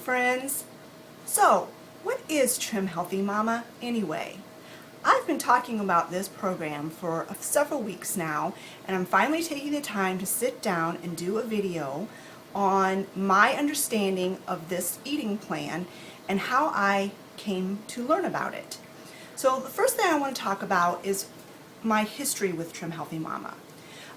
friends. So, what is Trim Healthy Mama anyway? I've been talking about this program for several weeks now, and I'm finally taking the time to sit down and do a video on my understanding of this eating plan and how I came to learn about it. So the first thing I want to talk about is my history with Trim Healthy Mama.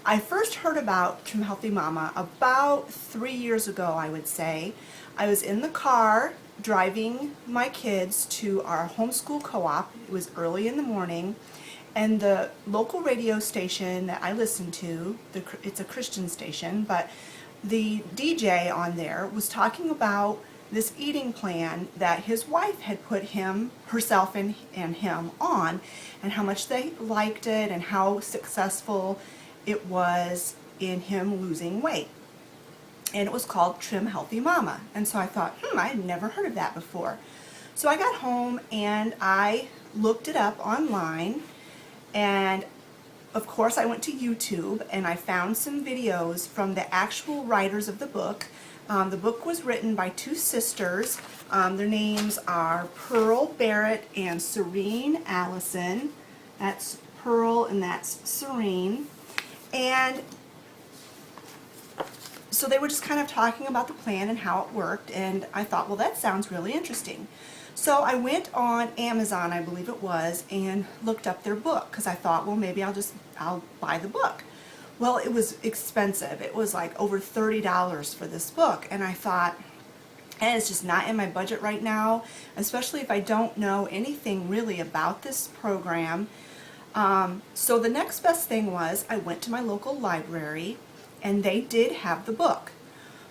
I first heard about Trim Healthy Mama about 3 years ago, I would say. I was in the car driving my kids to our homeschool co-op. It was early in the morning, and the local radio station that I listened to, it's a Christian station, but the DJ on there was talking about this eating plan that his wife had put herself and him on, and how much they liked it and how successful it was in him losing weight. And it was called Trim Healthy Mama. And so I thought, I had never heard of that before. So I got home and I looked it up online, and of course I went to YouTube and I found some videos from the actual writers of the book. The book was written by two sisters. Their names are Pearl Barrett and Serene Allison. That's Pearl and that's Serene. And so they were just kind of talking about the plan and how it worked, and I thought, well, that sounds really interesting. So I went on Amazon, I believe it was, and looked up their book because I thought, well, maybe I'll buy the book. Well, it was expensive. It was like over $30 for this book, and I thought, and it's just not in my budget right now, especially if I don't know anything really about this program. So the next best thing was I went to my local library, and they did have the book.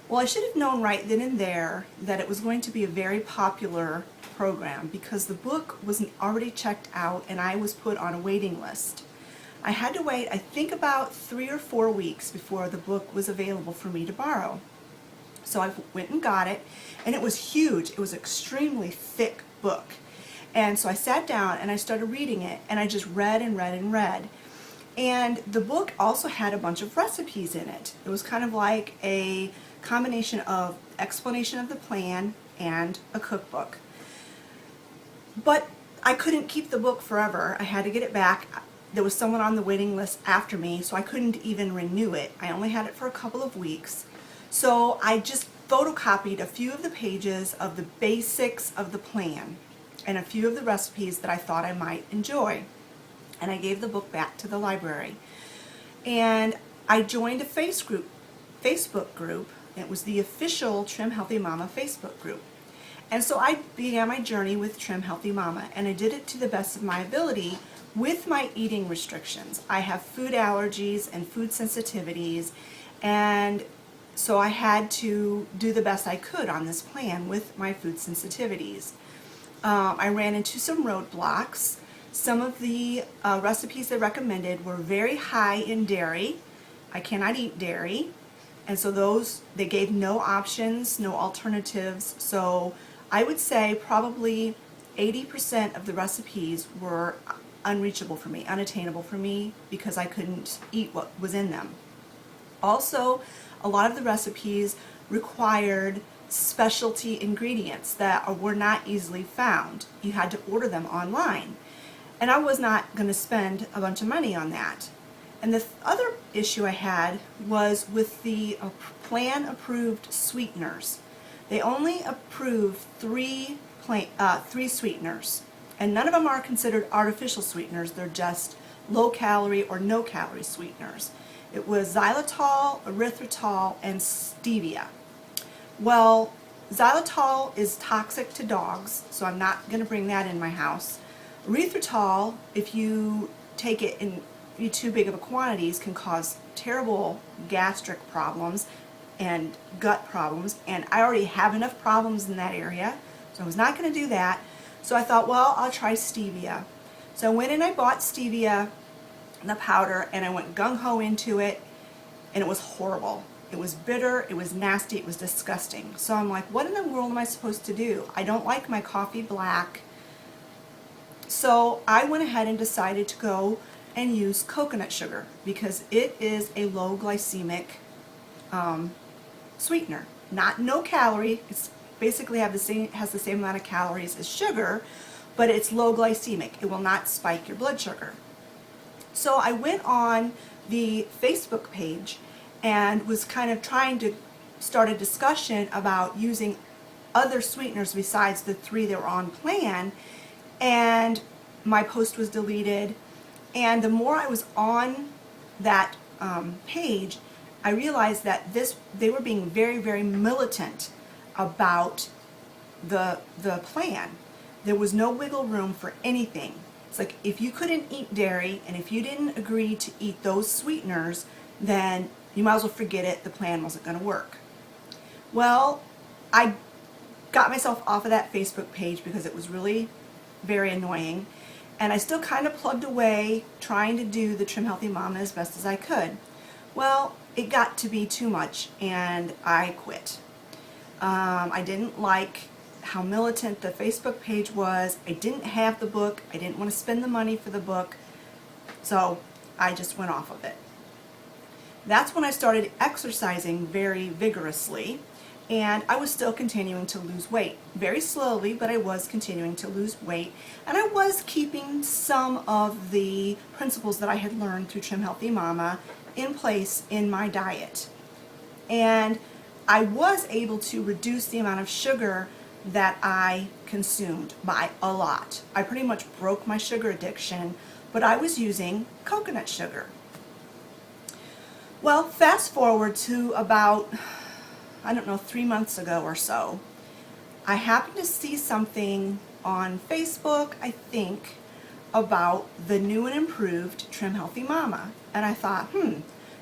Well, I should have known right then and there that it was going to be a very popular program because the book was already checked out and I was put on a waiting list. I had to wait, I think, about 3 or 4 weeks before the book was available for me to borrow. So I went and got it, and it was huge. It was an extremely thick book. And so I sat down and I started reading it, and I just read and read and read. And the book also had a bunch of recipes in it. It was kind of like a combination of explanation of the plan and a cookbook. But I couldn't keep the book forever. I had to get it back. There was someone on the waiting list after me, so I couldn't even renew it. I only had it for a couple of weeks. So I just photocopied a few of the pages of the basics of the plan and a few of the recipes that I thought I might enjoy. And I gave the book back to the library. And I joined a Facebook group. It was the official Trim Healthy Mama Facebook group. And so I began my journey with Trim Healthy Mama, and I did it to the best of my ability with my eating restrictions. I have food allergies and food sensitivities, and so I had to do the best I could on this plan with my food sensitivities. I ran into some roadblocks. Some of the recipes they recommended were very high in dairy. I cannot eat dairy, and so they gave no options, no alternatives. So I would say probably 80% of the recipes were unreachable for me, unattainable for me, because I couldn't eat what was in them. Also, a lot of the recipes required specialty ingredients that were not easily found. You had to order them online. And I was not going to spend a bunch of money on that. And the other issue I had was with the plan-approved sweeteners. They only approved three sweeteners, and none of them are considered artificial sweeteners. They're just low-calorie or no-calorie sweeteners. It was xylitol, erythritol, and stevia. Well, xylitol is toxic to dogs, so I'm not going to bring that in my house. Erythritol, if you take it in too big of a quantities, can cause terrible gastric problems and gut problems, and I already have enough problems in that area, so I was not going to do that. So I thought, well, I'll try stevia. So I went and I bought stevia, the powder, and I went gung-ho into it, and it was horrible. It was bitter, it was nasty, it was disgusting. So I'm like, what in the world am I supposed to do? I don't like my coffee black. So I went ahead and decided to go and use coconut sugar because it is a low glycemic sweetener. Not no calorie, it's basically has the same amount of calories as sugar, but it's low glycemic. It will not spike your blood sugar. So I went on the Facebook page and was kind of trying to start a discussion about using other sweeteners besides the 3 that were on plan, and my post was deleted. And the more I was on that page, I realized that they were being very, very militant about the plan. There was no wiggle room for anything. It's like if you couldn't eat dairy and if you didn't agree to eat those sweeteners, then you might as well forget it. The plan wasn't going to work. Well, I got myself off of that Facebook page because it was really very annoying, and I still kind of plugged away trying to do the Trim Healthy Mama as best as I could. Well, it got to be too much and I quit. I didn't like how militant the Facebook page was. I didn't have the book. I didn't want to spend the money for the book, so I just went off of it. That's when I started exercising very vigorously, and I was still continuing to lose weight. Very slowly, but I was continuing to lose weight, and I was keeping some of the principles that I had learned through Trim Healthy Mama in place in my diet. And I was able to reduce the amount of sugar that I consumed by a lot. I pretty much broke my sugar addiction, but I was using coconut sugar. Well, fast forward to about, I don't know, 3 months ago or so, I happened to see something on Facebook, I think, about the new and improved Trim Healthy Mama. And I thought,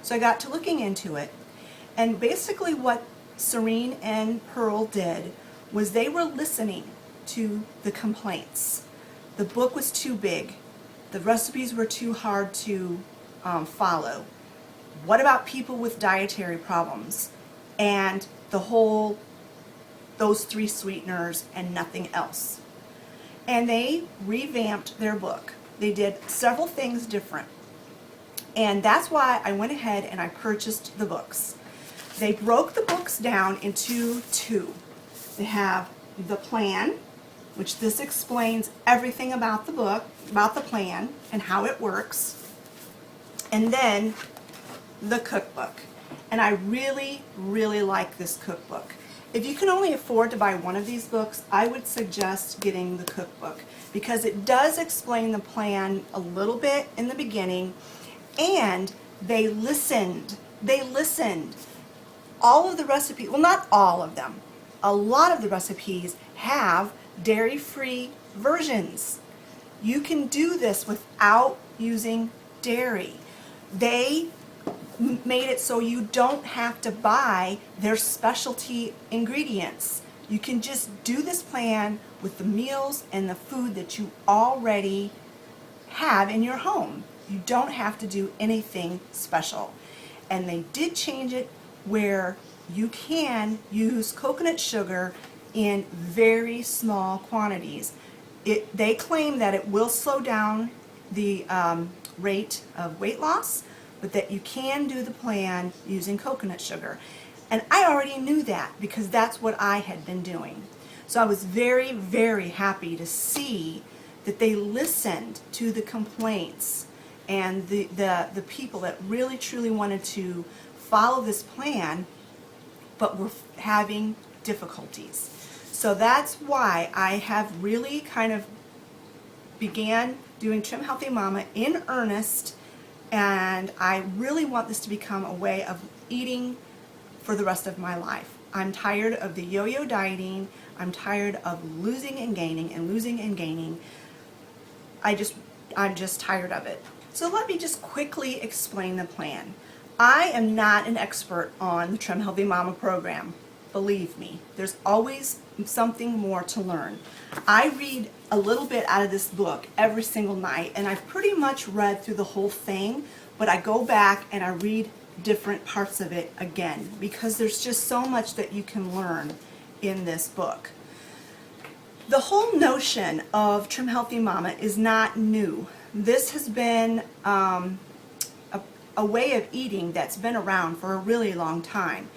So I got to looking into it. And basically what Serene and Pearl did was they were listening to the complaints. The book was too big. The recipes were too hard to follow. What about people with dietary problems? And those 3 sweeteners and nothing else. And they revamped their book. They did several things different. And that's why I went ahead and I purchased the books. They broke the books down into 2. They have the plan, which this explains everything about the book, about the plan and how it works. And then the cookbook. And I really, really like this cookbook. If you can only afford to buy one of these books, I would suggest getting the cookbook because it does explain the plan a little bit in the beginning, and they listened. They listened. All of the recipes, well, not all of them, a lot of the recipes have dairy-free versions. You can do this without using dairy. They made it so you don't have to buy their specialty ingredients. You can just do this plan with the meals and the food that you already have in your home. You don't have to do anything special. And they did change it where you can use coconut sugar in very small quantities. They claim that it will slow down the rate of weight loss, but that you can do the plan using coconut sugar. And I already knew that because that's what I had been doing. So I was very, very happy to see that they listened to the complaints and the people that really truly wanted to follow this plan but were having difficulties. So that's why I have really kind of began doing Trim Healthy Mama in earnest, and I really want this to become a way of eating for the rest of my life. I'm tired of the yo-yo dieting. I'm tired of losing and gaining and losing and gaining. I'm just tired of it. So let me just quickly explain the plan. I am not an expert on the Trim Healthy Mama program. Believe me, there's always something more to learn. I read a little bit out of this book every single night, and I've pretty much read through the whole thing, but I go back and I read different parts of it again because there's just so much that you can learn in this book. The whole notion of Trim Healthy Mama is not new. This has been a way of eating that's been around for a really long time.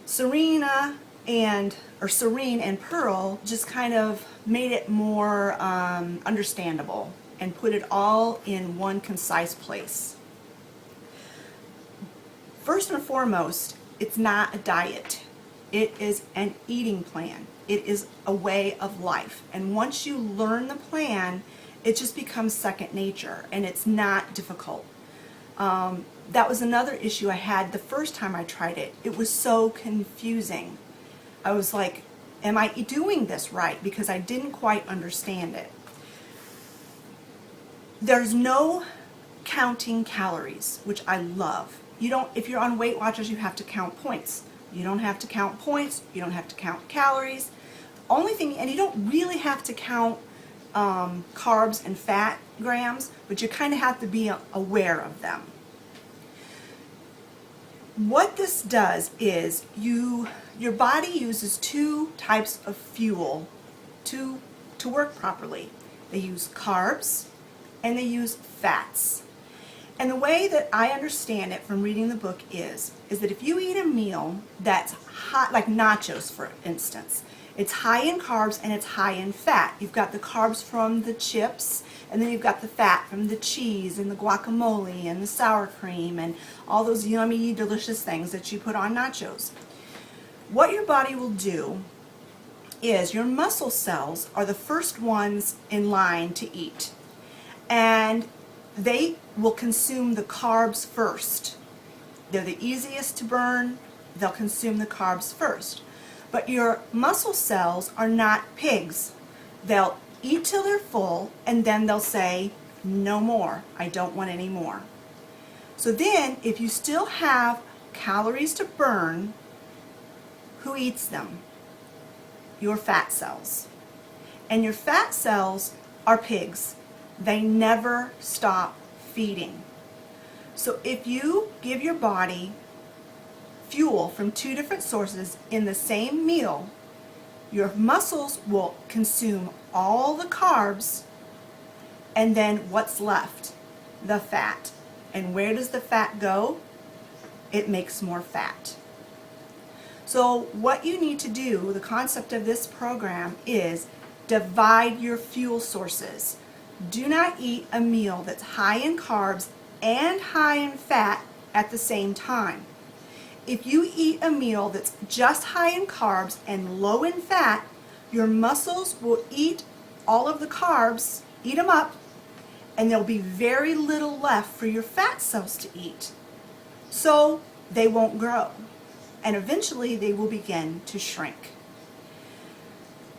Serena or Serene and Pearl just kind of made it more understandable and put it all in one concise place. First and foremost, it's not a diet. It is an eating plan. It is a way of life. And once you learn the plan, it just becomes second nature, and it's not difficult. That was another issue I had the first time I tried it. It was so confusing. I was like, am I doing this right? Because I didn't quite understand it. There's no counting calories, which I love. You don't, if you're on Weight Watchers, you have to count points. You don't have to count points. You don't have to count calories. Only thing, and you don't really have to count carbs and fat grams, but you kind of have to be aware of them. What this does is your body uses two types of fuel to work properly. They use carbs and they use fats. And the way that I understand it from reading the book is that if you eat a meal that's high, like nachos for instance, it's high in carbs and it's high in fat. You've got the carbs from the chips, and then you've got the fat from the cheese and the guacamole and the sour cream and all those yummy, delicious things that you put on nachos. What your body will do is your muscle cells are the first ones in line to eat. And they will consume the carbs first. They're the easiest to burn. They'll consume the carbs first. But your muscle cells are not pigs. They'll eat till they're full, and then they'll say, no more, I don't want any more. So then, if you still have calories to burn, who eats them? Your fat cells. And your fat cells are pigs. They never stop feeding. So if you give your body fuel from two different sources in the same meal, your muscles will consume all the carbs, and then what's left? The fat. And where does the fat go? It makes more fat. So what you need to do, the concept of this program is divide your fuel sources. Do not eat a meal that's high in carbs and high in fat at the same time. If you eat a meal that's just high in carbs and low in fat, your muscles will eat all of the carbs, eat them up, and there'll be very little left for your fat cells to eat. So they won't grow, and eventually they will begin to shrink.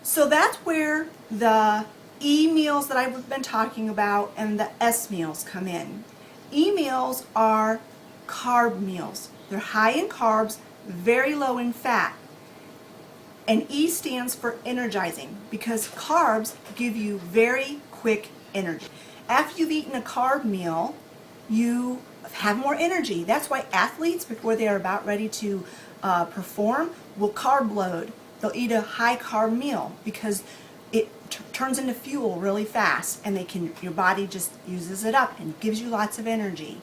So that's where the E meals that I've been talking about and the S meals come in. E meals are carb meals. They're high in carbs, very low in fat. And E stands for energizing, because carbs give you very quick energy. After you've eaten a carb meal, you have more energy. That's why athletes, before they are about ready to perform, will carb load. They'll eat a high carb meal because it turns into fuel really fast, and your body just uses it up and gives you lots of energy.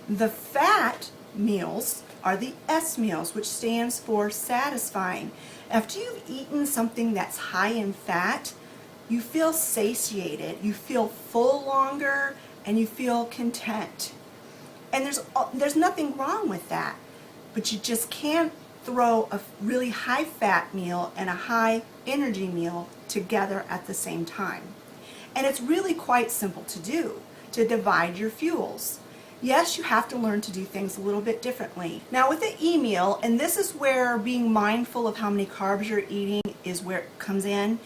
The fat meals are the S meals, which stands for satisfying. After you've eaten something that's high in fat, you feel satiated, you feel full longer, and you feel content. And there's nothing wrong with that, but you just can't throw a really high fat meal and a high energy meal together at the same time. And it's really quite simple to do, to divide your fuels. Yes, you have to learn to do things a little bit differently. Now with the E meal, and this is where being mindful of how many carbs you're eating is where it comes in,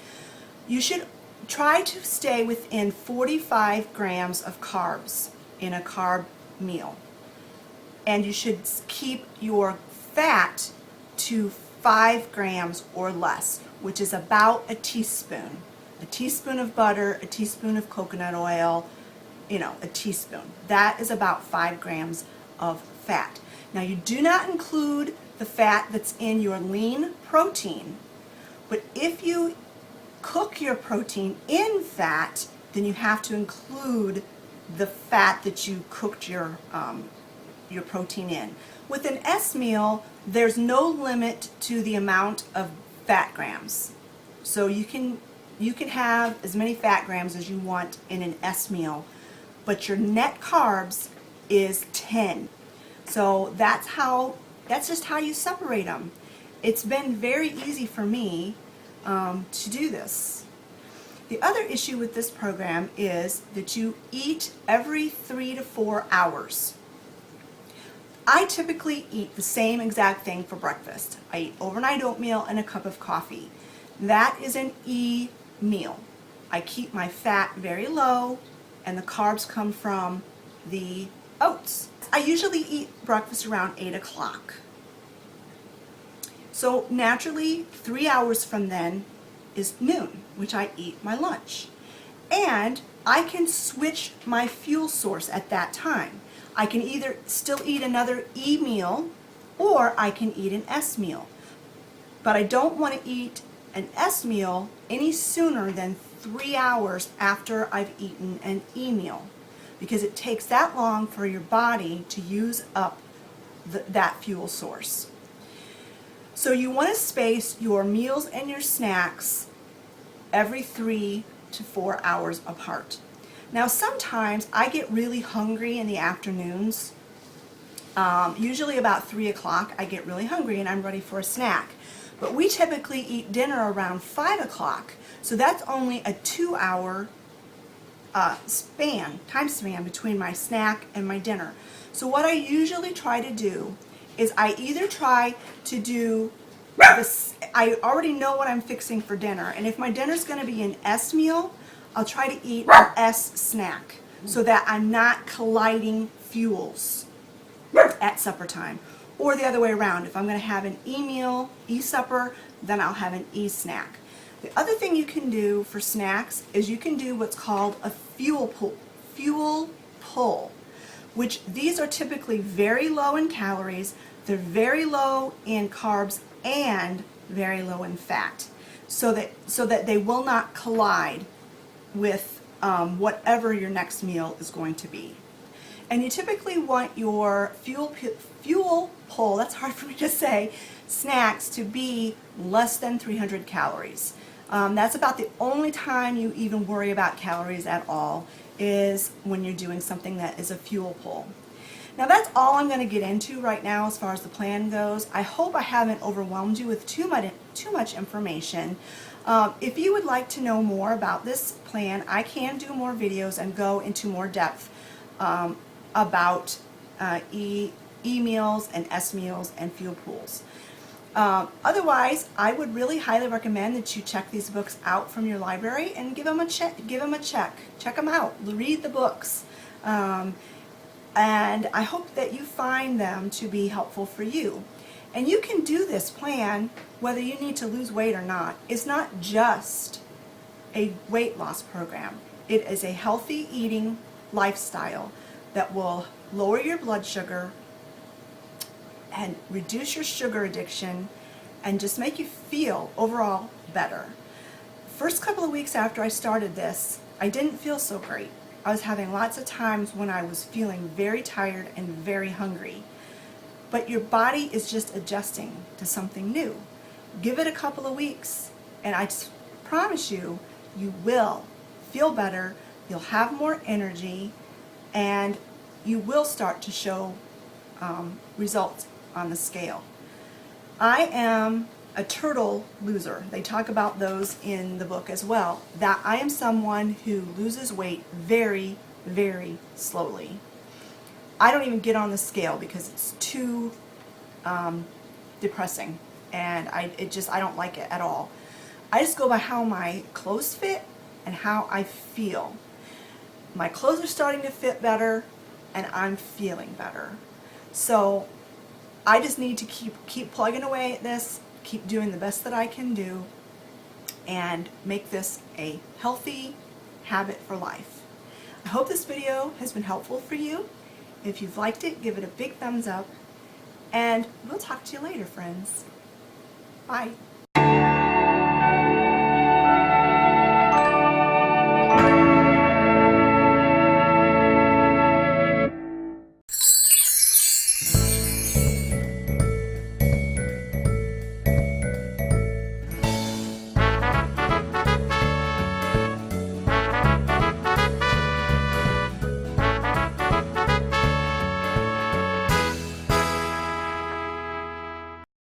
you should try to stay within 45 grams of carbs in a carb meal. And you should keep your fat to 5 grams or less, which is about a teaspoon. A teaspoon of butter, a teaspoon of coconut oil, a teaspoon. That is about 5 grams of fat. Now you do not include the fat that's in your lean protein, but if you cook your protein in fat, then you have to include the fat that you cooked your protein in. With an S meal, there's no limit to the amount of fat grams. So you can have as many fat grams as you want in an S meal, but your net carbs is 10. So that's just how you separate them. It's been very easy for me to do this. The other issue with this program is that you eat every 3 to 4 hours. I typically eat the same exact thing for breakfast. I eat overnight oatmeal and a cup of coffee. That is an E meal. I keep my fat very low and the carbs come from the oats. I usually eat breakfast around 8 o'clock. So naturally, 3 hours from then is noon, which I eat my lunch. And I can switch my fuel source at that time. I can either still eat another E meal or I can eat an S meal. But I don't want to eat an S meal any sooner than 3 hours after I've eaten an E meal, because it takes that long for your body to use up that fuel source. So you want to space your meals and your snacks every 3 to 4 hours apart. Now sometimes I get really hungry in the afternoons. Usually about 3 o'clock I get really hungry and I'm ready for a snack. But we typically eat dinner around 5 o'clock. So that's only a 2-hour time span between my snack and my dinner. So what I usually try to do is I either try to do this, I already know what I'm fixing for dinner, and if my dinner's going to be an S meal, I'll try to eat an S snack so that I'm not colliding fuels at supper time. Or the other way around, if I'm going to have an E meal, E supper, then I'll have an E snack. The other thing you can do for snacks is you can do what's called a fuel pull, which these are typically very low in calories, they're very low in carbs, and very low in fat, so that they will not collide with whatever your next meal is going to be. And you typically want your fuel pull, that's hard for me to say, snacks to be less than 300 calories. That's about the only time you even worry about calories at all, is when you're doing something that is a fuel pull. Now that's all I'm going to get into right now as far as the plan goes. I hope I haven't overwhelmed you with too much information. If you would like to know more about this plan, I can do more videos and go into more depth about E meals and S meals and fuel pools. Otherwise, I would really highly recommend that you check these books out from your library and give them a check. Check them out. Read the books. And I hope that you find them to be helpful for you. And you can do this plan whether you need to lose weight or not. It's not just a weight loss program. It is a healthy eating lifestyle that will lower your blood sugar and reduce your sugar addiction and just make you feel overall better. First couple of weeks after I started this, I didn't feel so great. I was having lots of times when I was feeling very tired and very hungry. But your body is just adjusting to something new. Give it a couple of weeks and I just promise you, you will feel better, you'll have more energy, and you will start to show results on the scale. I am a turtle loser. They talk about those in the book as well, that I am someone who loses weight very, very slowly. I don't even get on the scale because it's too depressing, and I don't like it at all. I just go by how my clothes fit and how I feel. My clothes are starting to fit better and I'm feeling better. So I just need to keep plugging away at this, keep doing the best that I can do, and make this a healthy habit for life. I hope this video has been helpful for you. If you've liked it, give it a big thumbs up, and we'll talk to you later, friends. Bye.